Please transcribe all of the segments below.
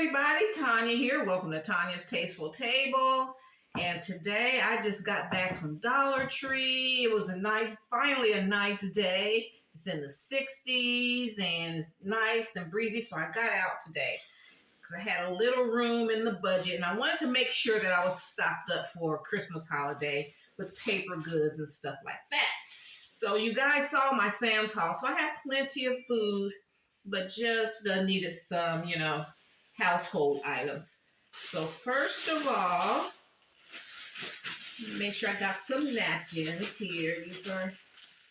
everybody, Tanya here. Welcome to Tanya's Tasteful Table. And today I just got back from Dollar Tree. It was finally a nice day. It's in the 60s and it's nice and breezy. So I got out today because I had a little room in the budget and I wanted to make sure that I was stocked up for Christmas holiday with paper goods and stuff like that. So you guys saw my Sam's haul. So I had plenty of food, but just needed some, household items. So first of all, make sure I got some napkins here. These are,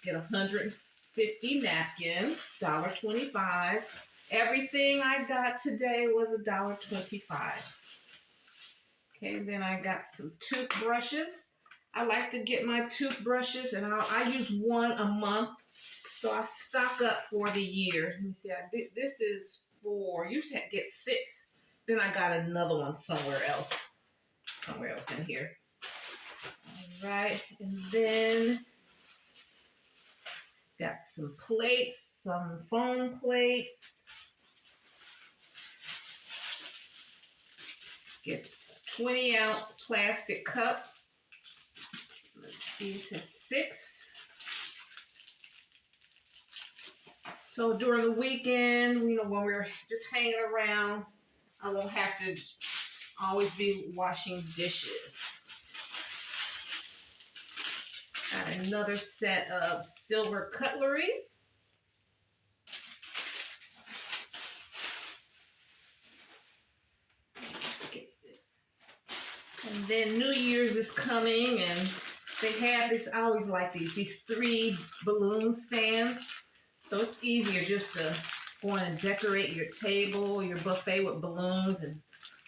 get 150 napkins, $1.25. Everything I got today was $1.25. Okay, then I got some toothbrushes. I like to get my toothbrushes, and I use one a month, so I stock up for the year. Let me see, this is for, usually I get 6. Then I got another one somewhere else in here. All right, and then got some plates, some foam plates. Get 20-ounce plastic cup. Let's see, it says 6. So during the weekend, when we're just hanging around, I won't have to always be washing dishes. Got another set of silver cutlery. Get this. And then New Year's is coming, and they have this, I always like these 3 balloon stands. So it's easier just to go and decorate your table, your buffet with balloons and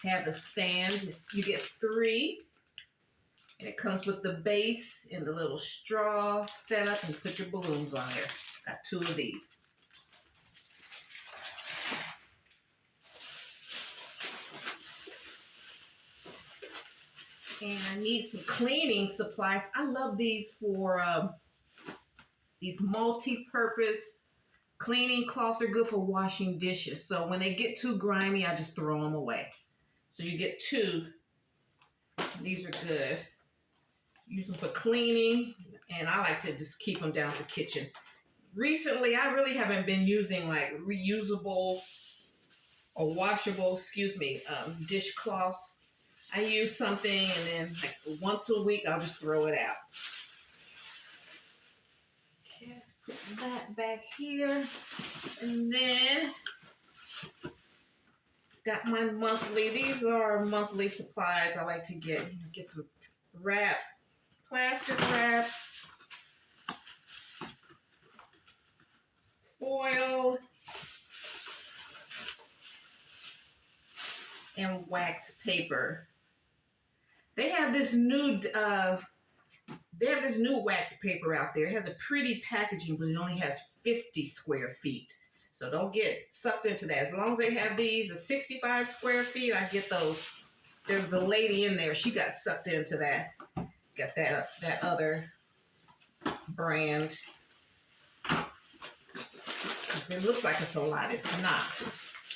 have the stand. You get 3. And it comes with the base and the little straw setup, and put your balloons on there. Got 2 of these. And I need some cleaning supplies. I love these for these multi-purpose cleaning cloths. Are good for washing dishes. So when they get too grimy, I just throw them away. So you get 2. These are good. Use them for cleaning, and I like to just keep them down the kitchen. Recently, I really haven't been using like reusable or washable, dishcloths. I use something, and then like once a week, I'll just throw it out. Okay, let's put that back here. And then got my monthly. These are monthly supplies I like to get. Get some wrap. Plastic wrap, foil, and wax paper. They have this new wax paper out there. It has a pretty packaging, but it only has 50 square feet. So don't get sucked into that. As long as they have these, 65 square feet, I get those. There's a lady in there. She got sucked into that. Got that other brand. It looks like it's a lot. It's not.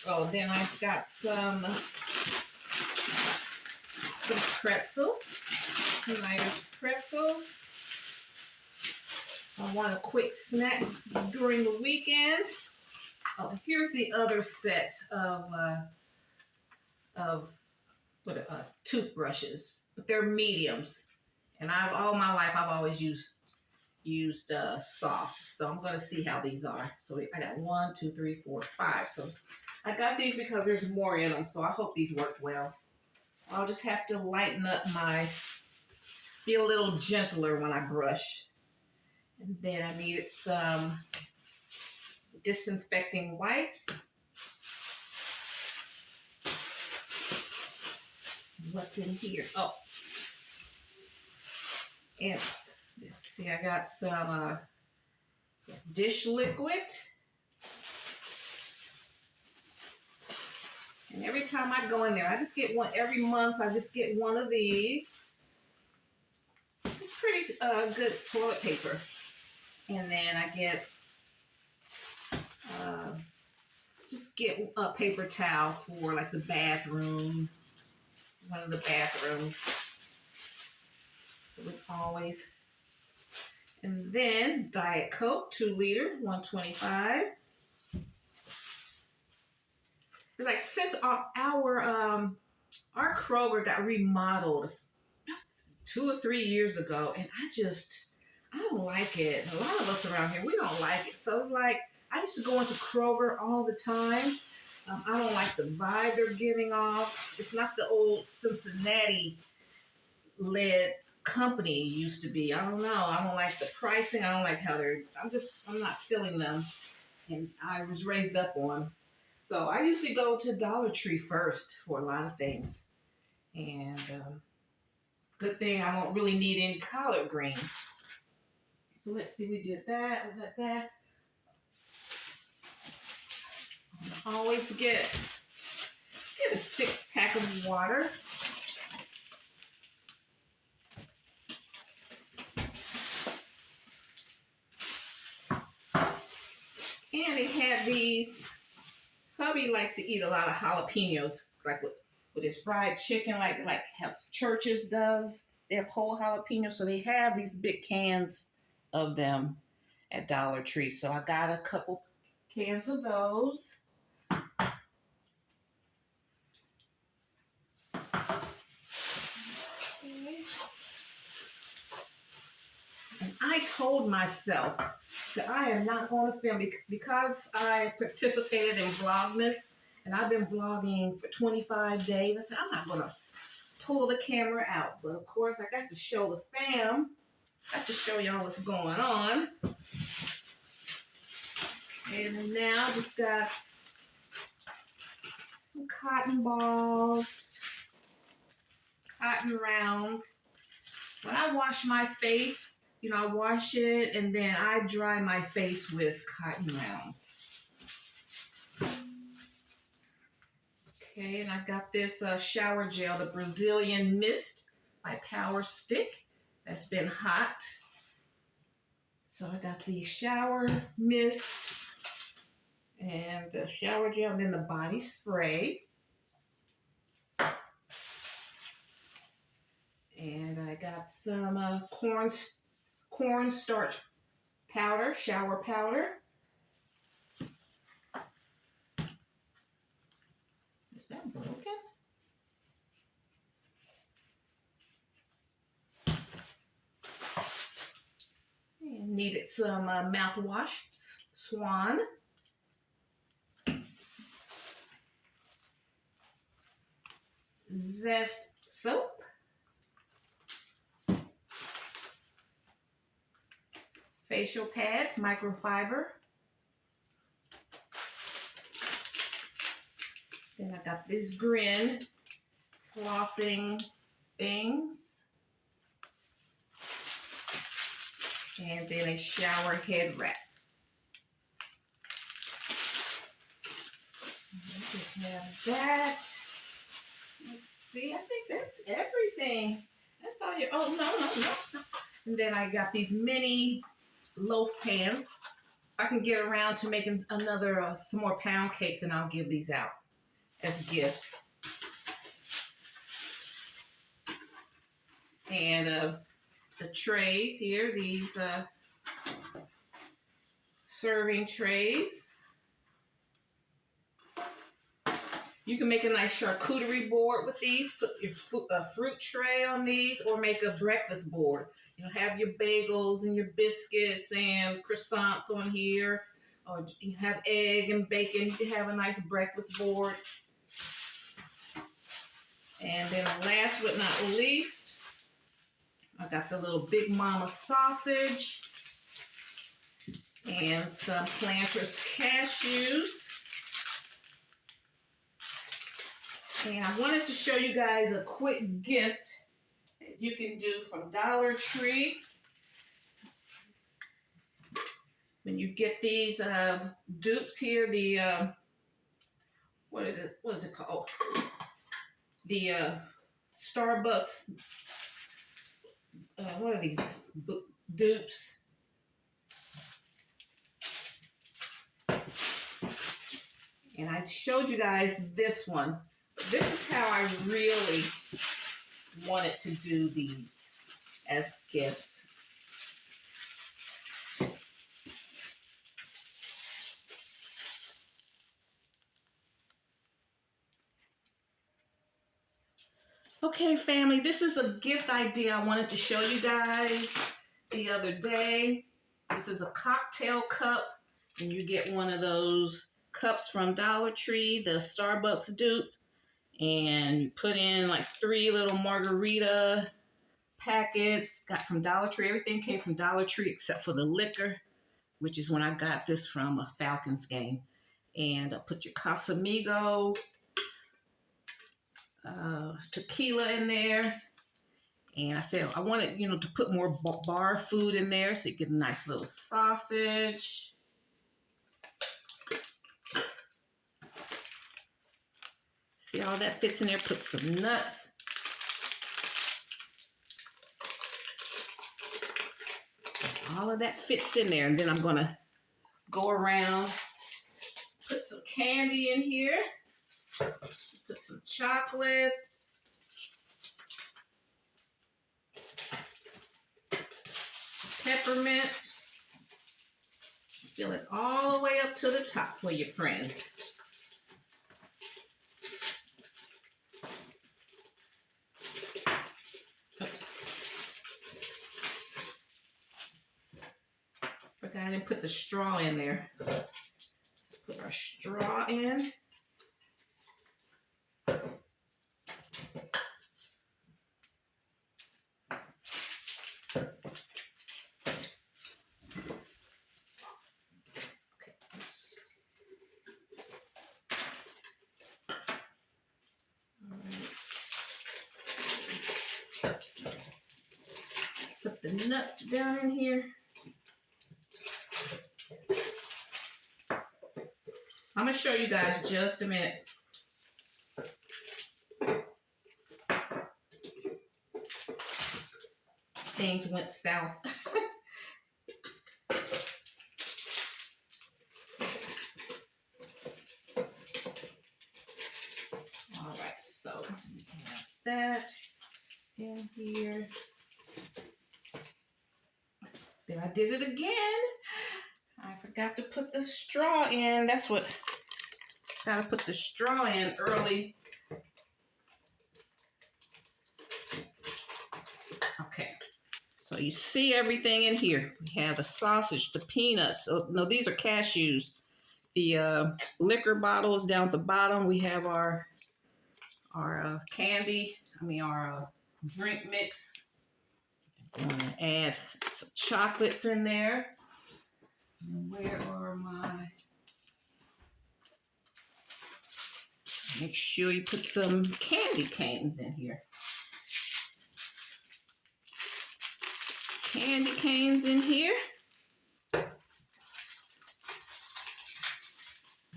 Oh, then I've got some pretzels. Snyder's pretzels. I want a quick snack during the weekend. Oh, here's the other set of toothbrushes, but they're mediums. And all my life, I've always used soft. So I'm going to see how these are. So I got 1, 2, 3, 4, 5. So I got these because there's more in them. So I hope these work well. I'll just have to lighten up be a little gentler when I brush. And then I needed some disinfecting wipes. What's in here? Oh. And let's see, I got some dish liquid. And every time I go in there, I just get one. Every month, I just get one of these. It's pretty good toilet paper. And then I get just get a paper towel for like the bathroom, one of the bathrooms. So we always, and then Diet Coke, 2 liter, 125. It's like since our Kroger got remodeled 2 or 3 years ago, and I don't like it. A lot of us around here, we don't like it. So it's like, I used to go into Kroger all the time. I don't like the vibe they're giving off. It's not the old Cincinnati-led company it used to be. I don't know. I don't like the pricing. I don't like how I'm not feeling them. And I was raised up on. So I usually go to Dollar Tree first for a lot of things. And good thing I don't really need any collard greens. So let's see, we did that. Always get a 6-pack of water. And they have these, hubby likes to eat a lot of jalapenos, like with his fried chicken, like how Church's does. They have whole jalapenos, so they have these big cans of them at Dollar Tree. So I got a couple cans of those. And I told myself that I am not going to film because I participated in Vlogmas and I've been vlogging for 25 days. I said, I'm not going to pull the camera out. But of course, I got to show the fam. I got to show y'all what's going on. And now just got some cotton balls, cotton rounds. When I wash my face, I wash it and then I dry my face with cotton rounds. Okay, and I got this shower gel, the Brazilian Mist by Power Stick. That's been hot. So I got the shower mist and the shower gel and then the body spray. And I got some cornstarch powder, shower powder. Is that broken? And needed some mouthwash, Swan. Zest soap. Facial pads, microfiber. Then I got this Grin flossing things. And then a shower head wrap. We have that. Let's see, I think that's everything. That's all you, oh, no. And then I got these mini loaf pans. I can get around to making another, some more pound cakes and I'll give these out as gifts. And the trays here, these serving trays. You can make a nice charcuterie board with these. Put your fruit tray on these or make a breakfast board. Have your bagels and your biscuits and croissants on here. Or you have egg and bacon. You can have a nice breakfast board. And then last but not least, I got the little Big Mama sausage and some Planters cashews. And I wanted to show you guys a quick gift that you can do from Dollar Tree. When you get these dupes here, the, what is it called? The Starbucks, what are these dupes? And I showed you guys this one. This is how I really wanted to do these as gifts. Okay, family, this is a gift idea I wanted to show you guys the other day. This is a cocktail cup, and you get one of those cups from Dollar Tree, the Starbucks dupe, and you put in like 3 little margarita packets. Got from Dollar Tree. Everything came from Dollar Tree except for the liquor, which is when I got this from a Falcons game. And put your Casamigo tequila in there. And I said I wanted, to put more bar food in there so you get a nice little sausage. See how that fits in there? Put some nuts. All of that fits in there. And then I'm going to go around, put some candy in here. Put some chocolates. Peppermint. Fill it all the way up to the top for your friend. Oops. Forgot I didn't put the straw in there. Let's put our straw in. Put the nuts down in here. I'm going to show you guys just a minute. Things went south. All right, so we have that in here. There, I did it again. I forgot to put the straw in. That's what, gotta put the straw in early. Okay, so you see everything in here. We have the sausage, the peanuts. Oh, no, these are cashews. The liquor bottle is down at the bottom. We have our candy, our drink mix. I'm going to add some chocolates in there. And where are my... Make sure you put some candy canes in here. Candy canes in here.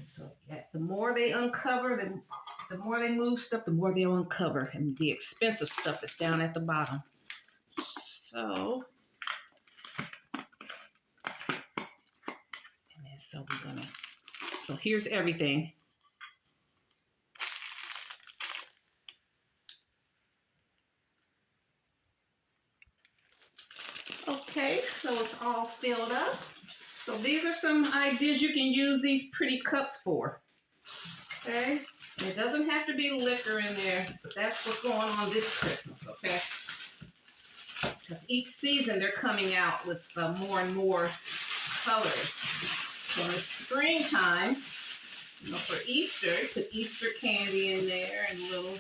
So yeah, the more they uncover, the more they move stuff, the more they'll uncover. And the expensive stuff is down at the bottom. So, and then so we're gonna, so here's everything. Okay, so it's all filled up. So these are some ideas you can use these pretty cups for. Okay, and it doesn't have to be liquor in there, but that's what's going on this Christmas, okay? Because each season they're coming out with more and more colors. So in the springtime, for Easter, put Easter candy in there and little,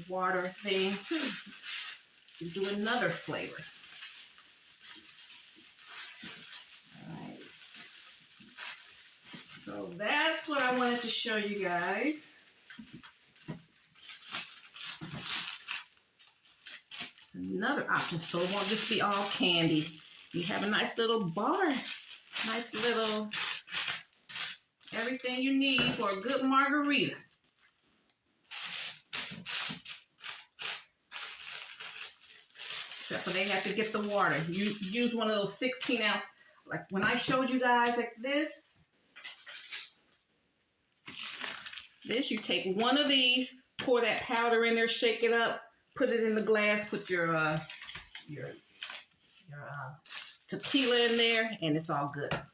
water thing too. You do another flavor. All right. So that's what I wanted to show you guys. Another option, so it won't just be all candy. You have a nice little bar, nice little everything you need for a good margarita. Except for they have to get the water. You use one of those 16 ounce, like when I showed you guys like this. You take one of these, pour that powder in there, shake it up, put it in the glass, put your tequila in there, and it's all good.